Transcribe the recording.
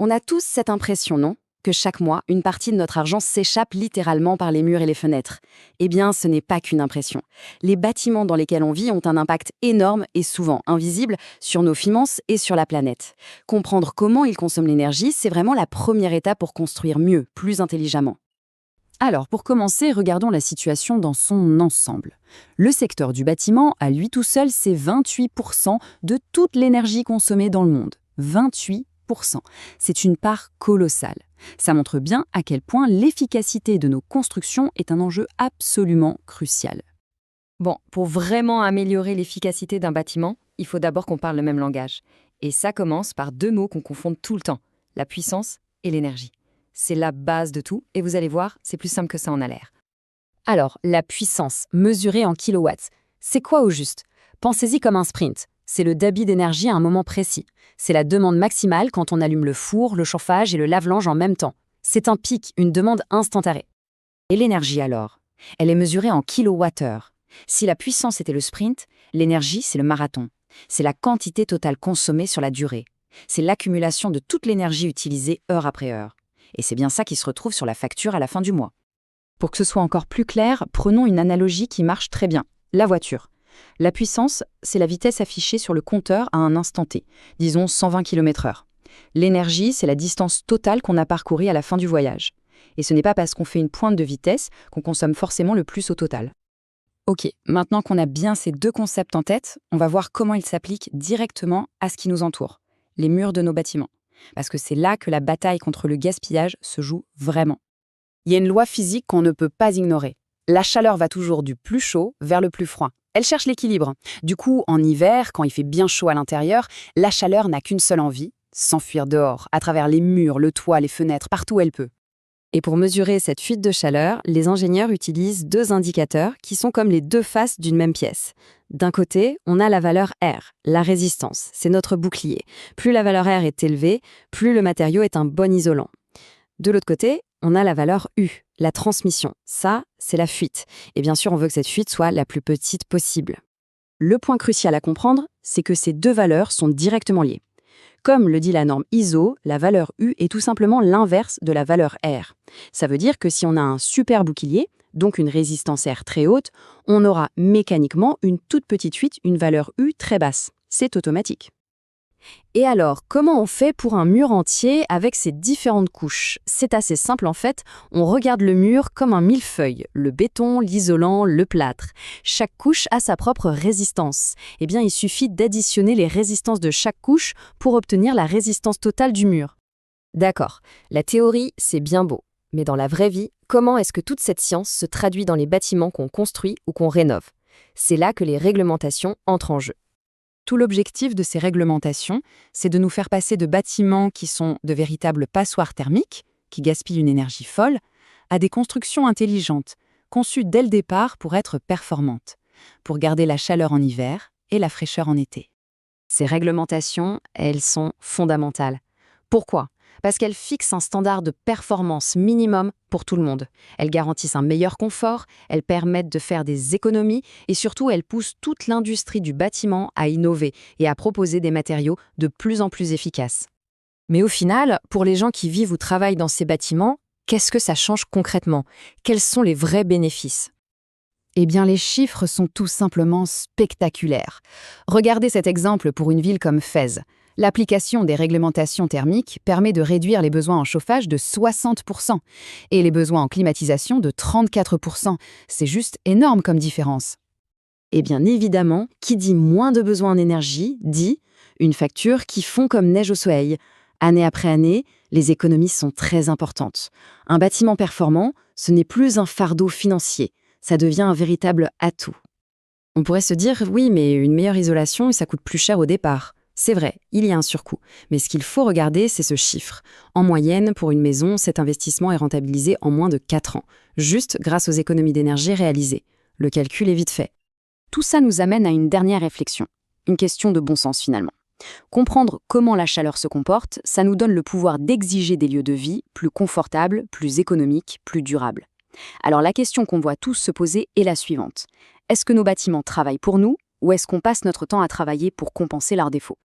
On a tous cette impression, non? Que chaque mois, une partie de notre argent s'échappe littéralement par les murs et les fenêtres. Eh bien, ce n'est pas qu'une impression. Les bâtiments dans lesquels on vit ont un impact énorme et souvent invisible sur nos finances et sur la planète. Comprendre comment ils consomment l'énergie, c'est vraiment la première étape pour construire mieux, plus intelligemment. Alors, pour commencer, regardons la situation dans son ensemble. Le secteur du bâtiment, à lui tout seul, c'est 28% de toute l'énergie consommée dans le monde. 28%. C'est une part colossale. Ça montre bien à quel point l'efficacité de nos constructions est un enjeu absolument crucial. Bon, pour vraiment améliorer l'efficacité d'un bâtiment, il faut d'abord qu'on parle le même langage. Et ça commence par deux mots qu'on confond tout le temps, la puissance et l'énergie. C'est la base de tout, et vous allez voir, c'est plus simple que ça en a l'air. Alors, la puissance, mesurée en kilowatts, c'est quoi au juste? Pensez-y comme un sprint. C'est le débit d'énergie à un moment précis. C'est la demande maximale quand on allume le four, le chauffage et le lave-linge en même temps. C'est un pic, une demande instantanée. Et l'énergie alors? Elle est mesurée en kilowattheures. Si la puissance était le sprint, l'énergie, c'est le marathon. C'est la quantité totale consommée sur la durée. C'est l'accumulation de toute l'énergie utilisée heure après heure. Et c'est bien ça qui se retrouve sur la facture à la fin du mois. Pour que ce soit encore plus clair, prenons une analogie qui marche très bien. La voiture. La puissance, c'est la vitesse affichée sur le compteur à un instant T, disons 120 km/h. L'énergie, c'est la distance totale qu'on a parcourue à la fin du voyage. Et ce n'est pas parce qu'on fait une pointe de vitesse qu'on consomme forcément le plus au total. Ok, maintenant qu'on a bien ces deux concepts en tête, on va voir comment ils s'appliquent directement à ce qui nous entoure, les murs de nos bâtiments. Parce que c'est là que la bataille contre le gaspillage se joue vraiment. Il y a une loi physique qu'on ne peut pas ignorer. La chaleur va toujours du plus chaud vers le plus froid. Elle cherche l'équilibre. Du coup, en hiver, quand il fait bien chaud à l'intérieur, la chaleur n'a qu'une seule envie, s'enfuir dehors, à travers les murs, le toit, les fenêtres, partout où elle peut. Et pour mesurer cette fuite de chaleur, les ingénieurs utilisent deux indicateurs qui sont comme les deux faces d'une même pièce. D'un côté, on a la valeur R, la résistance, c'est notre bouclier. Plus la valeur R est élevée, plus le matériau est un bon isolant. De l'autre côté, on a la valeur U, la transmission. Ça, c'est la fuite. Et bien sûr, on veut que cette fuite soit la plus petite possible. Le point crucial à comprendre, c'est que ces deux valeurs sont directement liées. Comme le dit la norme ISO, la valeur U est tout simplement l'inverse de la valeur R. Ça veut dire que si on a un super bouclier, donc une résistance R très haute, on aura mécaniquement une toute petite fuite, une valeur U très basse. C'est automatique. Et alors, comment on fait pour un mur entier avec ces différentes couches? C'est assez simple en fait, on regarde le mur comme un millefeuille, le béton, l'isolant, le plâtre. Chaque couche a sa propre résistance. Eh bien, il suffit d'additionner les résistances de chaque couche pour obtenir la résistance totale du mur. D'accord, la théorie, c'est bien beau. Mais dans la vraie vie, comment est-ce que toute cette science se traduit dans les bâtiments qu'on construit ou qu'on rénove? C'est là que les réglementations entrent en jeu. Tout l'objectif de ces réglementations, c'est de nous faire passer de bâtiments qui sont de véritables passoires thermiques, qui gaspillent une énergie folle, à des constructions intelligentes, conçues dès le départ pour être performantes, pour garder la chaleur en hiver et la fraîcheur en été. Ces réglementations, elles sont fondamentales. Pourquoi ? Parce qu'elles fixent un standard de performance minimum pour tout le monde. Elles garantissent un meilleur confort, elles permettent de faire des économies et surtout elles poussent toute l'industrie du bâtiment à innover et à proposer des matériaux de plus en plus efficaces. Mais au final, pour les gens qui vivent ou travaillent dans ces bâtiments, qu'est-ce que ça change concrètement? Quels sont les vrais bénéfices? Eh bien, les chiffres sont tout simplement spectaculaires. Regardez cet exemple pour une ville comme Fès. L'application des réglementations thermiques permet de réduire les besoins en chauffage de 60% et les besoins en climatisation de 34%. C'est juste énorme comme différence. Et bien évidemment, qui dit moins de besoins en énergie, dit une facture qui fond comme neige au soleil. Année après année, les économies sont très importantes. Un bâtiment performant, ce n'est plus un fardeau financier, ça devient un véritable atout. On pourrait se dire, oui, mais une meilleure isolation, ça coûte plus cher au départ. C'est vrai, il y a un surcoût. Mais ce qu'il faut regarder, c'est ce chiffre. En moyenne, pour une maison, cet investissement est rentabilisé en moins de 4 ans, juste grâce aux économies d'énergie réalisées. Le calcul est vite fait. Tout ça nous amène à une dernière réflexion. Une question de bon sens finalement. Comprendre comment la chaleur se comporte, ça nous donne le pouvoir d'exiger des lieux de vie plus confortables, plus économiques, plus durables. Alors la question qu'on voit tous se poser est la suivante. Est-ce que nos bâtiments travaillent pour nous ou est-ce qu'on passe notre temps à travailler pour compenser leurs défauts ?